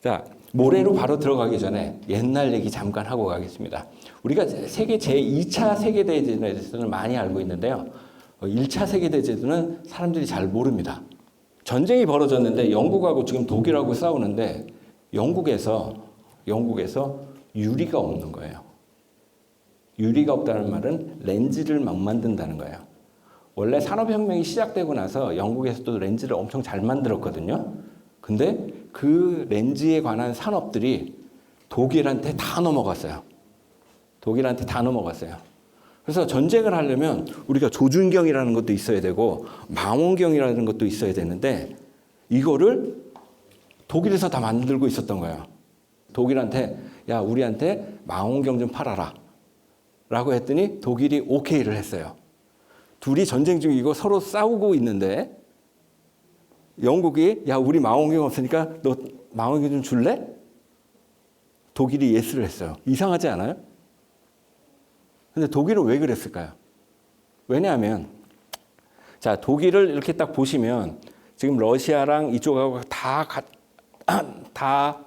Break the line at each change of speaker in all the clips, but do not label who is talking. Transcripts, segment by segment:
자, 모래로 바로 들어가기 전에 옛날 얘기 잠깐 하고 가겠습니다. 우리가 세계 제2차 세계대전에 대해서는 많이 알고 있는데요. 1차 세계대전은 사람들이 잘 모릅니다. 전쟁이 벌어졌는데 영국하고 지금 독일하고 싸우는데 영국에서 유리가 없는 거예요. 유리가 없다는 말은 렌즈를 막 만든다는 거예요. 원래 산업혁명이 시작되고 나서 영국에서도 렌즈를 엄청 잘 만들었거든요. 근데 그 렌즈에 관한 산업들이 독일한테 다 넘어갔어요. 그래서 전쟁을 하려면 우리가 조준경이라는 것도 있어야 되고 망원경이라는 것도 있어야 되는데 이거를 독일에서 다 만들고 있었던 거예요. 독일한테 야 우리한테 망원경 좀 팔아라 라고 했더니 독일이 오케이를 했어요. 둘이 전쟁 중이고 서로 싸우고 있는데 영국이 야 우리 망원경 없으니까 너 망원경 좀 줄래? 독일이 예스를 했어요. 이상하지 않아요? 근데 독일은 왜 그랬을까요? 왜냐하면 자 독일을 이렇게 딱 보시면 지금 러시아랑 이쪽하고 다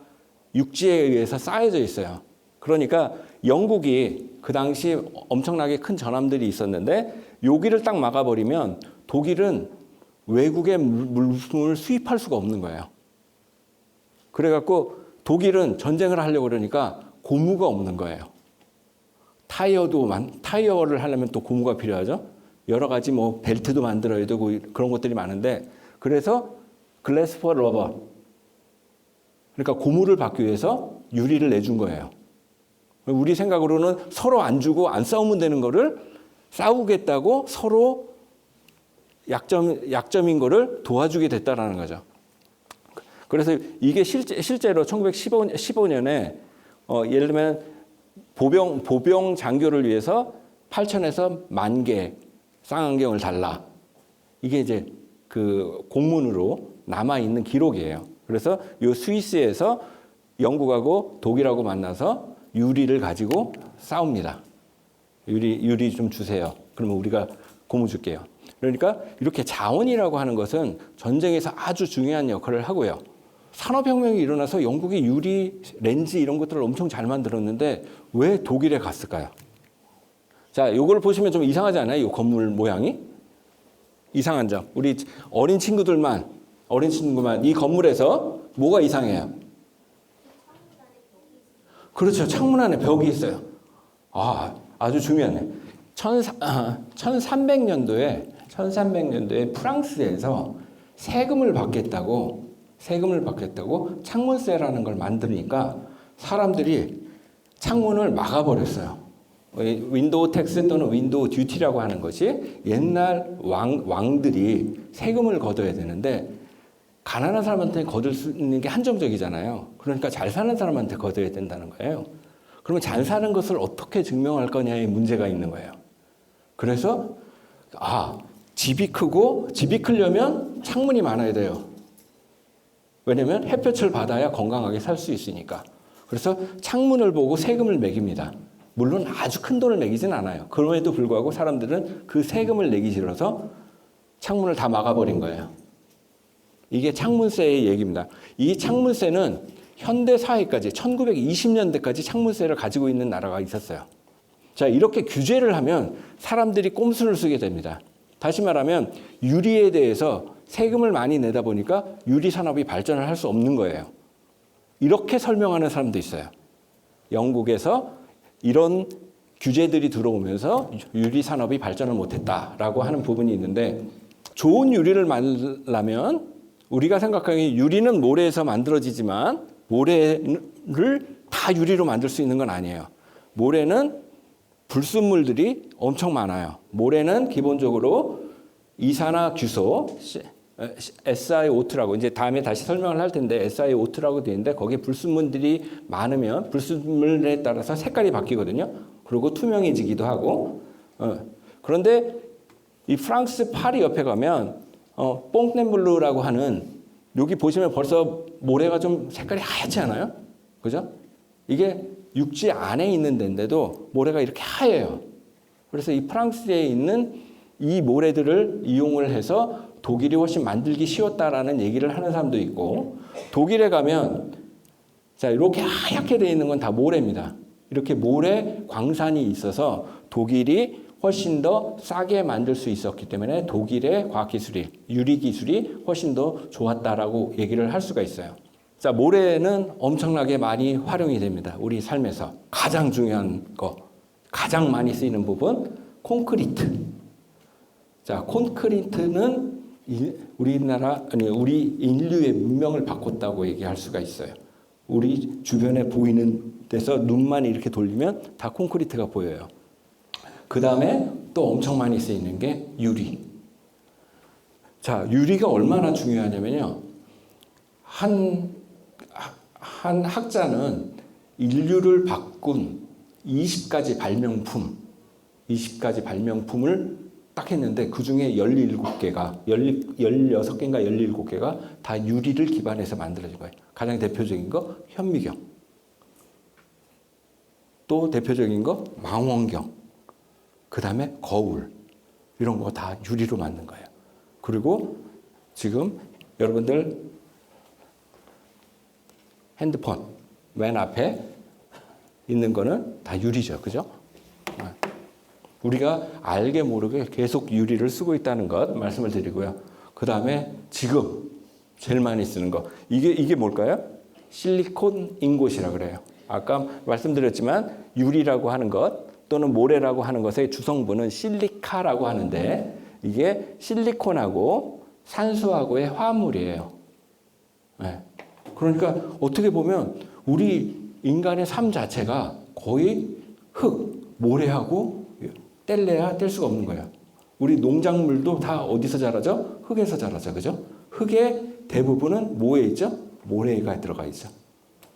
육지에 의해서 쌓여져 있어요. 그러니까 영국이 그 당시 엄청나게 큰 전함들이 있었는데 여기를 딱 막아버리면 독일은 외국의 물품을 수입할 수가 없는 거예요. 그래갖고 독일은 전쟁을 하려고 그러니까 고무가 없는 거예요. 타이어를 하려면 또 고무가 필요하죠. 여러 가지 뭐 벨트도 만들어야 되고 그런 것들이 많은데 그래서 글래스 포 러버 그러니까 고무를 받기 위해서 유리를 내준 거예요. 우리 생각으로는 서로 안 주고 안 싸우면 되는 거를 싸우겠다고 서로 약점인 거를 도와주게 됐다라는 거죠. 그래서 이게 실제로 1915년에 예를 들면 보병 장교를 위해서 8,000에서 10,000개 쌍안경을 달라. 이게 이제 그 공문으로 남아 있는 기록이에요. 그래서 이 스위스에서 영국하고 독일하고 만나서 유리를 가지고 싸웁니다. 유리 좀 주세요. 그러면 우리가 고무 줄게요. 그러니까 이렇게 자원이라고 하는 것은 전쟁에서 아주 중요한 역할을 하고요. 산업혁명이 일어나서 영국이 유리, 렌즈 이런 것들을 엄청 잘 만들었는데 왜 독일에 갔을까요? 자, 이걸 보시면 좀 이상하지 않아요? 이 건물 모양이? 이상한 점. 우리 어린 친구만 이 건물에서 뭐가 이상해요? 그렇죠. 창문 안에 벽이 있어요. 아주 중요하네. 1300년도에 프랑스에서 세금을 받겠다고 창문세라는 걸 만드니까 사람들이 창문을 막아버렸어요. 윈도우 텍스 또는 윈도우 듀티라고 하는 것이 옛날 왕들이 세금을 걷어야 되는데 가난한 사람한테 거둘 수 있는 게 한정적이잖아요. 그러니까 잘 사는 사람한테 걷어야 된다는 거예요. 그러면 잘 사는 것을 어떻게 증명할 거냐의 문제가 있는 거예요. 그래서 집이 크려면 창문이 많아야 돼요. 왜냐하면 햇볕을 받아야 건강하게 살 수 있으니까. 그래서 창문을 보고 세금을 매깁니다. 물론 아주 큰 돈을 매기진 않아요. 그럼에도 불구하고 사람들은 그 세금을 내기 싫어서 창문을 다 막아버린 거예요. 이게 창문세의 얘기입니다. 이 창문세는 현대 사회까지 1920년대까지 창문세를 가지고 있는 나라가 있었어요. 자, 이렇게 규제를 하면 사람들이 꼼수를 쓰게 됩니다. 다시 말하면 유리에 대해서 세금을 많이 내다 보니까 유리 산업이 발전을 할 수 없는 거예요. 이렇게 설명하는 사람도 있어요. 영국에서 이런 규제들이 들어오면서 유리 산업이 발전을 못했다라고 하는 부분이 있는데 좋은 유리를 만들려면 우리가 생각하기에 유리는 모래에서 만들어지지만 모래를 다 유리로 만들 수 있는 건 아니에요. 모래는 불순물들이 엄청 많아요. 모래는 기본적으로 이산화규소, SiO2라고 이제 다음에 다시 설명을 할 텐데 SiO2라고 되어 있는데 거기에 불순물들이 많으면 불순물에 따라서 색깔이 바뀌거든요. 그리고 투명해지기도 하고. 그런데 이 프랑스 파리 옆에 가면 뽕네블루라고 하는 여기 보시면 벌써 모래가 좀 색깔이 하얗지 않아요? 그죠? 이게 육지 안에 있는 데인데도 모래가 이렇게 하얘요. 그래서 이 프랑스에 있는 이 모래들을 이용을 해서 독일이 훨씬 만들기 쉬웠다라는 얘기를 하는 사람도 있고 독일에 가면 자, 이렇게 하얗게 되어 있는 건 다 모래입니다. 이렇게 모래 광산이 있어서 독일이 훨씬 더 싸게 만들 수 있었기 때문에 독일의 과학기술이, 유리기술이 훨씬 더 좋았다라고 얘기를 할 수가 있어요. 자, 모래는 엄청나게 많이 활용이 됩니다. 우리 삶에서. 가장 중요한 거, 가장 많이 쓰이는 부분, 콘크리트. 자, 콘크리트는 우리나라, 아니, 우리 인류의 문명을 바꿨다고 얘기할 수가 있어요. 우리 주변에 보이는 데서 눈만 이렇게 돌리면 다 콘크리트가 보여요. 그 다음에 또 엄청 많이 쓰이는 게 유리. 자, 유리가 얼마나 중요하냐면요. 한 학자는 인류를 바꾼 20가지 발명품을 딱 했는데 그 중에 16개인가 17개가 다 유리를 기반해서 만들어진 거예요. 가장 대표적인 거 현미경. 또 대표적인 거 망원경. 그 다음에 거울. 이런 거 다 유리로 만든 거예요. 그리고 지금 여러분들 핸드폰 맨 앞에 있는 거는 다 유리죠. 그죠? 우리가 알게 모르게 계속 유리를 쓰고 있다는 것 말씀을 드리고요. 그 다음에 지금 제일 많이 쓰는 거. 이게 뭘까요? 실리콘 인곳이라고 그래요. 아까 말씀드렸지만 유리라고 하는 것 또는 모래라고 하는 것의 주성분은 실리카라고 하는데 이게 실리콘하고 산소하고의 화합물이에요. 네. 그러니까 어떻게 보면 우리 인간의 삶 자체가 거의 흙, 모래하고 뗄래야 뗄 수가 없는 거예요. 우리 농작물도 다 어디서 자라죠? 흙에서 자라죠. 그죠? 흙의 대부분은 뭐에 있죠? 모래가 들어가 있죠.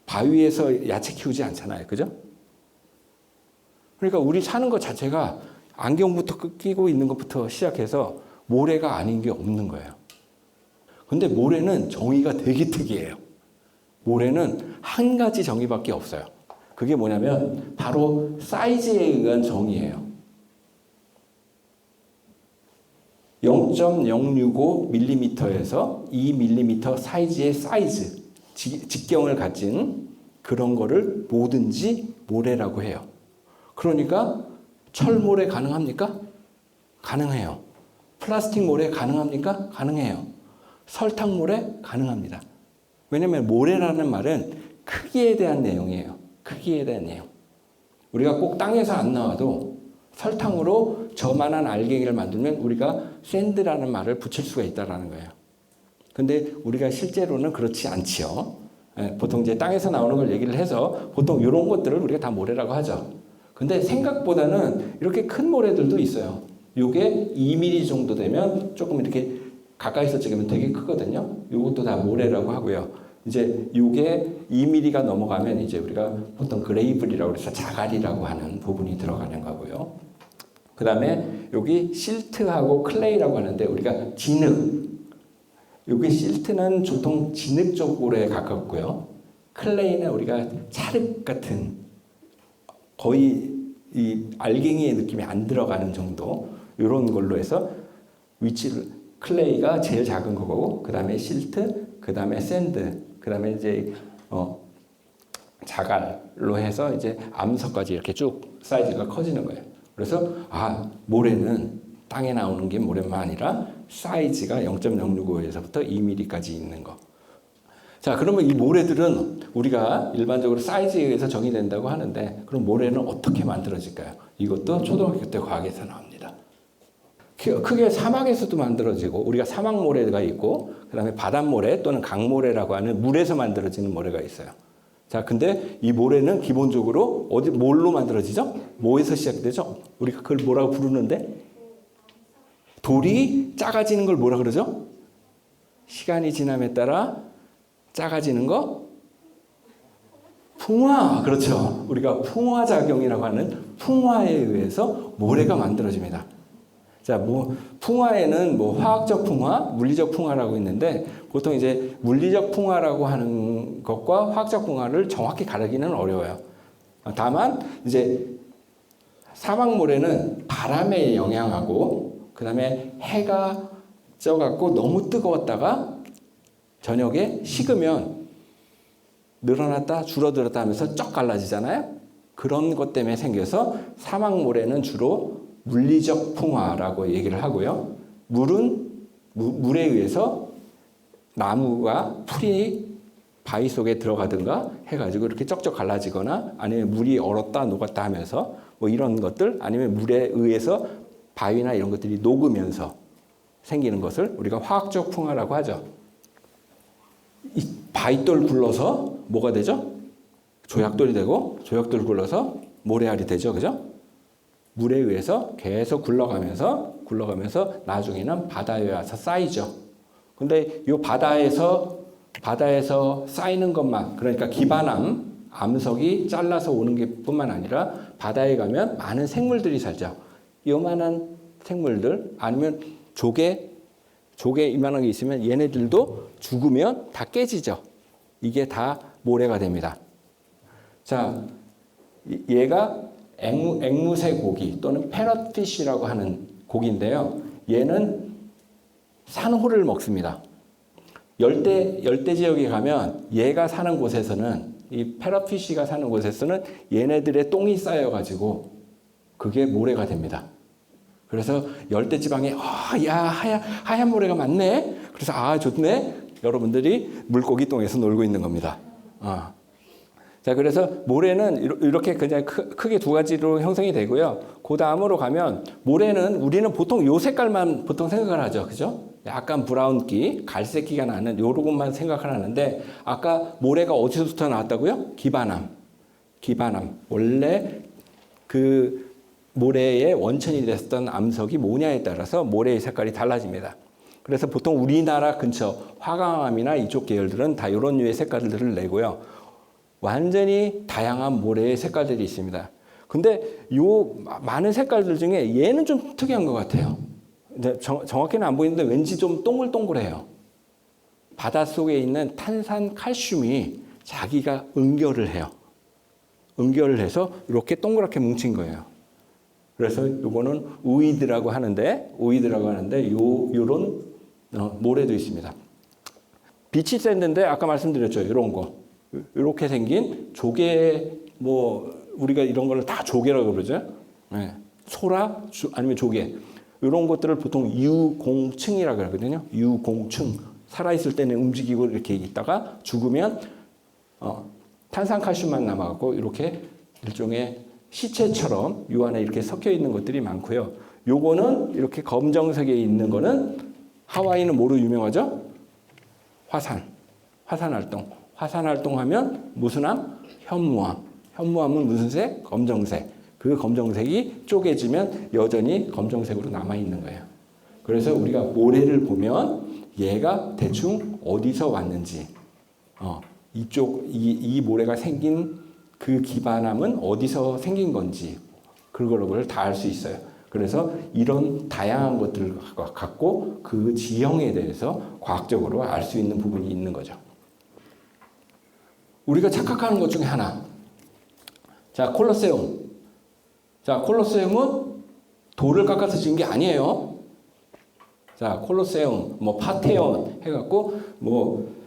바위에서 야채 키우지 않잖아요. 그죠? 그러니까 우리 사는 것 자체가 안경부터 끼고 있는 것부터 시작해서 모래가 아닌 게 없는 거예요. 근데 모래는 정의가 되게 특이해요. 모래는 한 가지 정의밖에 없어요. 그게 뭐냐면 바로 사이즈에 의한 정의예요. 0.065mm에서 2mm 사이즈의 직경을 가진 그런 거를 뭐든지 모래라고 해요. 그러니까 철모래 가능합니까? 가능해요. 플라스틱 모래 가능합니까? 가능해요. 설탕모래 가능합니다. 왜냐하면 모래라는 말은 크기에 대한 내용이에요. 크기에 대한 내용. 우리가 꼭 땅에서 안 나와도 설탕으로 저만한 알갱이를 만들면 우리가 샌드라는 말을 붙일 수가 있다는 거예요. 근데 우리가 실제로는 그렇지 않지요. 보통 이제 땅에서 나오는 걸 얘기를 해서 보통 이런 것들을 우리가 다 모래라고 하죠. 근데 생각보다는 이렇게 큰 모래들도 있어요. 요게 2mm 정도 되면 조금 이렇게 가까이서 찍으면 되게 크거든요. 요것도 다 모래라고 하고요. 이제 요게 2mm가 넘어가면 이제 우리가 보통 그레이블이라고 해서 자갈이라고 하는 부분이 들어가는 거고요. 그 다음에 여기 실트하고 클레이라고 하는데 우리가 진흙. 여기 실트는 보통 진흙 쪽으로에 가깝고요. 클레이는 우리가 찰흙 같은 거의 이 알갱이의 느낌이 안 들어가는 정도 이런 걸로 해서 위치를 클레이가 제일 작은 거고 그 다음에 실트, 그 다음에 샌드, 그 다음에 이제 자갈로 해서 이제 암석까지 이렇게 쭉 사이즈가 커지는 거예요. 그래서 모래는 땅에 나오는 게 모래만 아니라 사이즈가 0.065에서부터 2mm까지 있는 거. 자, 그러면 이 모래들은 우리가 일반적으로 사이즈에 의해서 정의된다고 하는데 그럼 모래는 어떻게 만들어질까요? 이것도 초등학교 때 과학에서 나옵니다. 크게 사막에서도 만들어지고 우리가 사막 모래가 있고 그다음에 바닷모래 또는 강모래라고 하는 물에서 만들어지는 모래가 있어요. 자, 근데 이 모래는 기본적으로 뭘로 만들어지죠? 뭐에서 시작되죠? 우리가 그걸 뭐라고 부르는데? 돌이 작아지는 걸 뭐라 그러죠? 시간이 지남에 따라 작아지는 거? 풍화. 그렇죠. 우리가 풍화작용이라고 하는 풍화에 의해서 모래가 만들어집니다. 자, 풍화에는 화학적 풍화, 물리적 풍화라고 있는데 보통 이제 물리적 풍화라고 하는 것과 화학적 풍화를 정확히 가르기는 어려워요. 다만 이제 사막 모래는 바람의 영향하고 그다음에 해가 쪄갖고 너무 뜨거웠다가 저녁에 식으면 늘어났다 줄어들었다 하면서 쩍 갈라지잖아요. 그런 것 때문에 생겨서 사막모래는 주로 물리적 풍화라고 얘기를 하고요. 물에 의해서 나무가 풀이 바위 속에 들어가든가 해가지고 이렇게 쩍쩍 갈라지거나 아니면 물이 얼었다 녹았다 하면서 뭐 이런 것들 아니면 물에 의해서 바위나 이런 것들이 녹으면서 생기는 것을 우리가 화학적 풍화라고 하죠. 이 바위돌 굴러서 뭐가 되죠? 조약돌이 되고 조약돌 굴러서 모래알이 되죠. 그죠? 물에 의해서 계속 굴러가면서 나중에는 바다에 와서 쌓이죠. 근데 이 바다에서 쌓이는 것만 그러니까 기반암, 암석이 잘라서 오는 게 뿐만 아니라 바다에 가면 많은 생물들이 살죠. 요만한 생물들 아니면 조개 이만한 게 있으면 얘네들도 죽으면 다 깨지죠. 이게 다 모래가 됩니다. 자, 얘가 앵무새 고기 또는 패럿피쉬라고 하는 고기인데요. 얘는 산호를 먹습니다. 열대 지역에 가면 얘가 사는 곳에서는 이 패럿피쉬가 사는 곳에서는 얘네들의 똥이 쌓여가지고 그게 모래가 됩니다. 그래서 열대 지방에 하얀 모래가 많네. 그래서 좋네. 여러분들이 물고기 똥에서 놀고 있는 겁니다. 자, 그래서 모래는 이렇게 그냥 크게 두 가지로 형성이 되고요. 그 다음으로 가면 모래는 우리는 보통 요 색깔만 보통 생각을 하죠. 그죠? 약간 브라운기, 갈색기가 나는 요런 것만 생각을 하는데 아까 모래가 어디서부터 나왔다고요? 기반암. 원래 그 모래의 원천이 됐던 암석이 뭐냐에 따라서 모래의 색깔이 달라집니다. 그래서 보통 우리나라 근처 화강암이나 이쪽 계열들은 다 이런 류의 색깔들을 내고요. 완전히 다양한 모래의 색깔들이 있습니다. 근데 요 많은 색깔들 중에 얘는 좀 특이한 것 같아요. 정확히는 안 보이는데 왠지 좀 동글동글해요. 바닷속에 있는 탄산 칼슘이 자기가 응결을 해요. 응결을 해서 이렇게 동그랗게 뭉친 거예요. 그래서 요거는 우이드라고 하는데 요런 모래도 있습니다. 비치 샌드인데 아까 말씀드렸죠. 이런 거. 이렇게 생긴 조개, 우리가 이런 거를 다 조개라고 그러죠. 네. 소라, 아니면 조개. 이런 것들을 보통 유공층이라고 하거든요. 유공층. 살아있을 때는 움직이고 이렇게 있다가 죽으면, 탄산칼슘만 남아갖고 이렇게 일종의 시체처럼 요 안에 이렇게 섞여 있는 것들이 많고요. 요거는 이렇게 검정색에 있는 거는 하와이는 뭐로 유명하죠? 화산활동. 화산활동하면 무슨 암? 현무암. 현무암은 무슨 색? 검정색. 그 검정색이 쪼개지면 여전히 검정색으로 남아있는 거예요. 그래서 우리가 모래를 보면 얘가 대충 어디서 왔는지, 이 모래가 생긴 그 기반암은 어디서 생긴 건지, 그걸 다 알 수 있어요. 그래서 이런 다양한 것들을 갖고 그 지형에 대해서 과학적으로 알 수 있는 부분이 있는 거죠. 우리가 착각하는 것 중에 하나. 자, 콜로세움. 자, 콜로세움은 돌을 깎아서 지은 게 아니에요. 자, 콜로세움, 파테온 해갖고,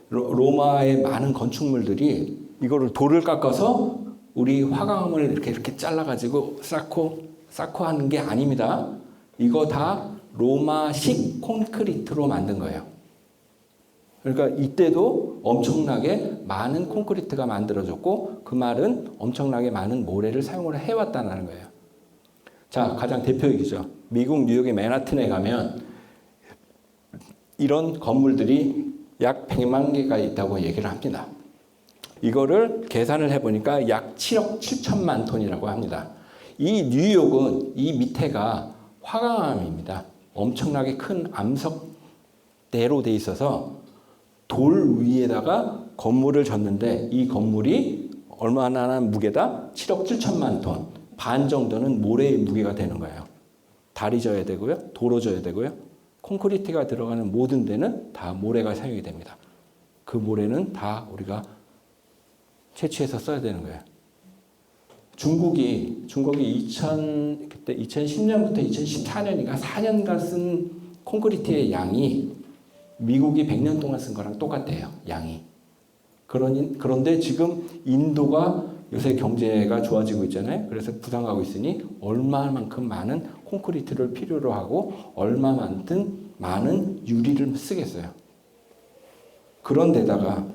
로마의 많은 건축물들이 이거를 돌을 깎아서 우리 화강암을 이렇게 잘라가지고 쌓고 하는 게 아닙니다. 이거 다 로마식 콘크리트로 만든 거예요. 그러니까 이때도 엄청나게 많은 콘크리트가 만들어졌고 그 말은 엄청나게 많은 모래를 사용을 해왔다는 거예요. 자, 가장 대표적이죠. 미국 뉴욕의 맨하튼에 가면 이런 건물들이 약 100만 개가 있다고 얘기를 합니다. 이거를 계산을 해보니까 약 7억 7천만 톤이라고 합니다. 이 뉴욕은 이 밑에가 화강암입니다. 엄청나게 큰 암석대로 돼 있어서 돌 위에다가 건물을 졌는데 이 건물이 얼마나 무게다? 7억 7천만 톤. 반 정도는 모래의 무게가 되는 거예요. 달이 져야 되고요. 도로 져야 되고요. 콘크리트가 들어가는 모든 데는 다 모래가 사용이 됩니다. 그 모래는 다 우리가 채취해서 써야 되는 거예요. 중국이 그때 2010년부터 2014년인가 4년간 쓴 콘크리트의 양이 미국이 100년 동안 쓴 거랑 똑같대요. 양이. 그런데 지금 인도가 요새 경제가 좋아지고 있잖아요. 그래서 부상하고 있으니 얼마만큼 많은 콘크리트를 필요로 하고 얼마만큼 많은 유리를 쓰겠어요. 그런데다가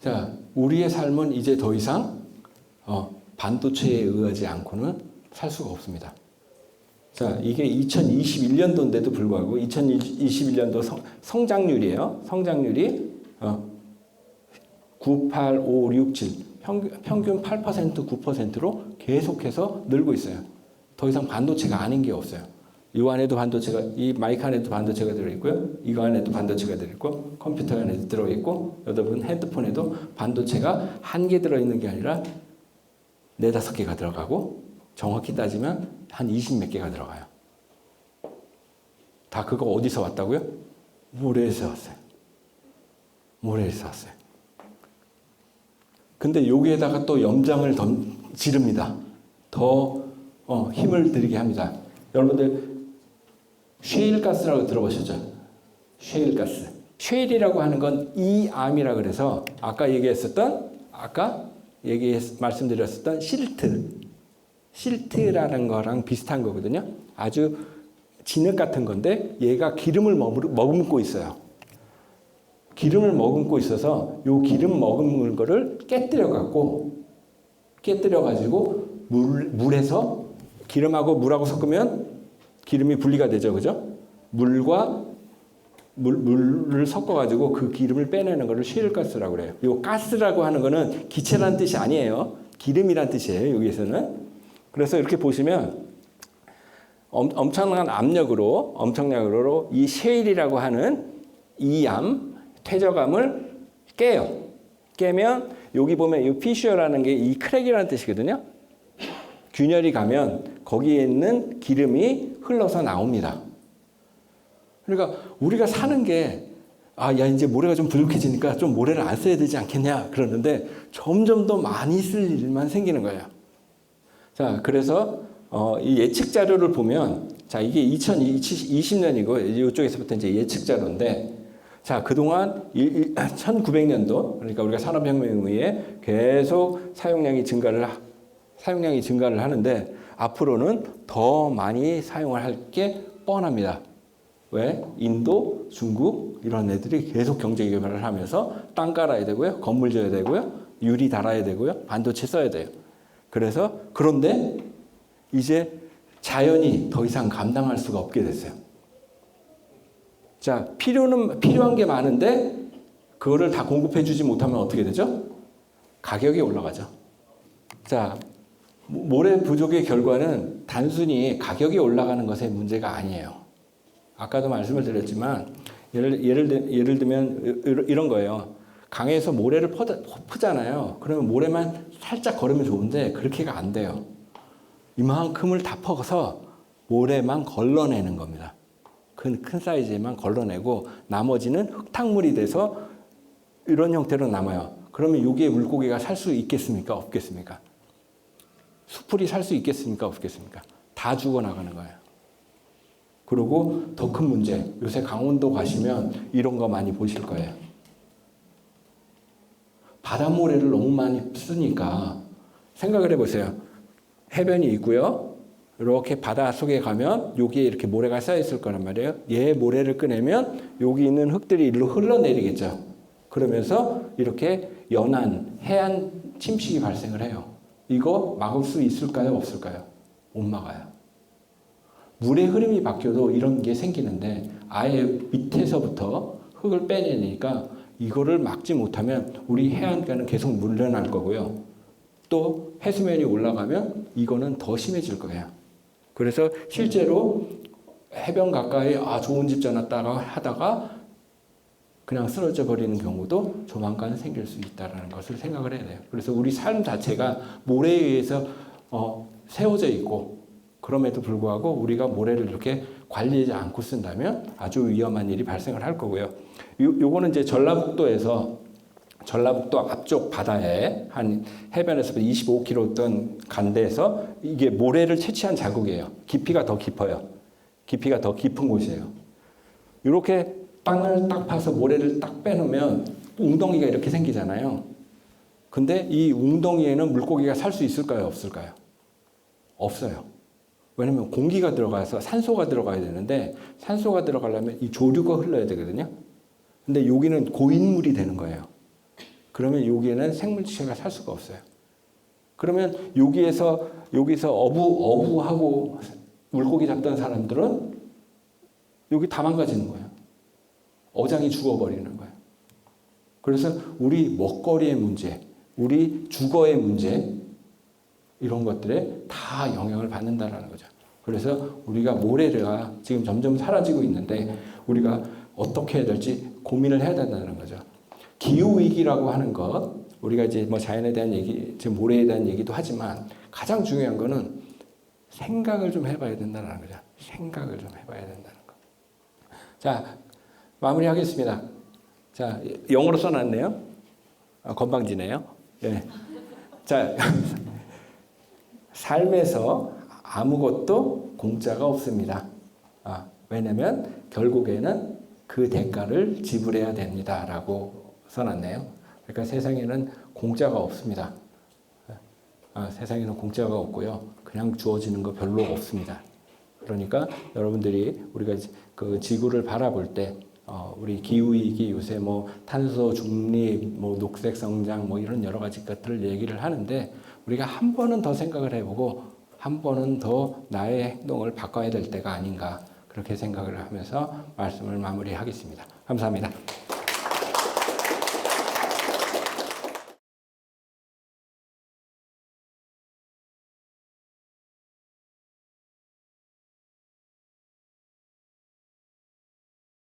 자, 우리의 삶은 이제 더 이상 반도체에 의하지 않고는 살 수가 없습니다. 자, 이게 2021년도인데도 불구하고 2021년도 성장률이에요. 성장률이 9, 8, 5, 6, 7 평균 8%, 9%로 계속해서 늘고 있어요. 더 이상 반도체가 아닌 게 없어요. 이 안에도 반도체가, 이 마이크 안에도 반도체가 들어있고요. 이거 안에도 반도체가 들어있고, 컴퓨터 안에도 들어있고, 여러분 핸드폰에도 반도체가 한 개 들어있는 게 아니라 4, 5개가 들어가고, 정확히 따지면 한 20 몇 개가 들어가요. 다 그거 어디서 왔다고요? 모래에서 왔어요. 모래에서 왔어요. 근데 여기에다가 또 염장을 지릅니다. 더 힘을 들이게 합니다. 여러분들 쉐일가스라고 들어보셨죠? 쉐일가스. 쉐일이라고 하는 건 이암이라 그래서 아까 말씀드렸었던 실트라는 거랑 비슷한 거거든요. 아주 진흙 같은 건데 얘가 기름을 머금고 있어요. 기름을 머금고 있어서 요 기름 머금은 거를 깨뜨려가지고 물에서 기름하고 물하고 섞으면 기름이 분리가 되죠. 그죠? 물을 섞어가지고 그 기름을 빼내는 거를 쉐일가스라고 그래요. 요 가스라고 하는 거는 기체라는 뜻이 아니에요. 기름이란 뜻이에요. 여기서는. 그래서 이렇게 보시면 엄청난 압력으로 이 쉐일이라고 하는 이암, 퇴적암을 깨요. 깨면 여기 보면 이 피셔라는 게 이 크랙이라는 뜻이거든요. 균열이 가면 거기에 있는 기름이 흘러서 나옵니다. 그러니까 우리가 사는 게 이제 모래가 좀 부족해지니까 좀 모래를 안 써야 되지 않겠냐 그러는데 점점 더 많이 쓸 일만 생기는 거예요. 자, 그래서 이 예측 자료를 보면 자, 이게 2020년이고 이쪽에서부터 이제 예측 자료인데 자, 그동안 1900년도 그러니까 우리가 산업혁명에 의해 계속 사용량이 증가를 하는데 앞으로는 더 많이 사용을 할 게 뻔합니다. 왜? 인도, 중국 이런 애들이 계속 경제 개발을 하면서 땅 깔아야 되고요. 건물 지어야 되고요. 유리 달아야 되고요. 반도체 써야 돼요. 그런데 이제 자연이 더 이상 감당할 수가 없게 됐어요. 자, 필요한 게 많은데 그거를 다 공급해 주지 못하면 어떻게 되죠? 가격이 올라가죠. 자, 모래 부족의 결과는 단순히 가격이 올라가는 것의 문제가 아니에요. 아까도 말씀을 드렸지만 예를 들면 이런 거예요. 강에서 모래를 퍼잖아요. 그러면 모래만 살짝 걸으면 좋은데 그렇게가 안 돼요. 이만큼을 다 퍼서 모래만 걸러내는 겁니다. 큰 사이즈만 걸러내고 나머지는 흙탕물이 돼서 이런 형태로 남아요. 그러면 여기에 물고기가 살 수 있겠습니까? 없겠습니까? 수풀이 살 수 있겠습니까? 없겠습니까? 다 죽어나가는 거예요. 그리고 더 큰 문제, 요새 강원도 가시면 이런 거 많이 보실 거예요. 바닷모래를 너무 많이 쓰니까 생각을 해보세요. 해변이 있고요. 이렇게 바다 속에 가면 여기에 이렇게 모래가 쌓여있을 거란 말이에요. 얘 모래를 꺼내면 여기 있는 흙들이 일로 흘러내리겠죠. 그러면서 이렇게 연안, 해안 침식이 발생을 해요. 이거 막을 수 있을까요? 없을까요? 못 막아요. 물의 흐름이 바뀌어도 이런 게 생기는데 아예 밑에서부터 흙을 빼내니까 이거를 막지 못하면 우리 해안가는 계속 물러날 거고요. 또 해수면이 올라가면 이거는 더 심해질 거예요. 그래서 실제로 해변 가까이 좋은 집 지었다가 하다가 그냥 쓰러져 버리는 경우도 조만간 생길 수 있다는 것을 생각을 해야 돼요. 그래서 우리 삶 자체가 모래에 의해서 세워져 있고 그럼에도 불구하고 우리가 모래를 이렇게 관리하지 않고 쓴다면 아주 위험한 일이 발생을 할 거고요. 요거는 이제 전라북도 앞쪽 바다에 한 해변에서 25km 던 간데에서 이게 모래를 채취한 자국이에요. 깊이가 더 깊어요. 깊이가 더 깊은 곳이에요. 이렇게 땅을 딱 파서 모래를 딱 빼놓으면 웅덩이가 이렇게 생기잖아요. 근데 이 웅덩이에는 물고기가 살 수 있을까요? 없을까요? 없어요. 왜냐면 공기가 들어가서 산소가 들어가야 되는데 산소가 들어가려면 이 조류가 흘러야 되거든요. 근데 여기는 고인물이 되는 거예요. 그러면 여기에는 생물체가 살 수가 없어요. 그러면 여기서 어부하고 물고기 잡던 사람들은 여기 다 망가지는 거예요. 어장이 죽어버리는 거예요. 그래서 우리 먹거리의 문제, 우리 주거의 문제, 이런 것들에 다 영향을 받는다는 거죠. 그래서 우리가 모래가 지금 점점 사라지고 있는데 우리가 어떻게 해야 될지 고민을 해야 된다는 거죠. 기후위기라고 하는 것, 우리가 이제 뭐 자연에 대한 얘기, 지금 모래에 대한 얘기도 하지만 가장 중요한 거는 생각을 좀 해봐야 된다는 거죠. 생각을 좀 해봐야 된다는 거. 자, 마무리하겠습니다. 자, 영어로 써놨네요. 건방지네요. 예. 자, 삶에서 아무것도 공짜가 없습니다. 왜냐면 결국에는 그 대가를 지불해야 됩니다라고 써놨네요. 그러니까 세상에는 공짜가 없습니다. 세상에는 공짜가 없고요. 그냥 주어지는 거 별로 없습니다. 그러니까 여러분들이 우리가 그 지구를 바라볼 때 우리 기후위기 요새 뭐 탄소 중립, 뭐 녹색 성장 뭐 이런 여러 가지 것들을 얘기를 하는데 우리가 한 번은 더 생각을 해보고 한 번은 더 나의 행동을 바꿔야 될 때가 아닌가 그렇게 생각을 하면서 말씀을 마무리하겠습니다. 감사합니다.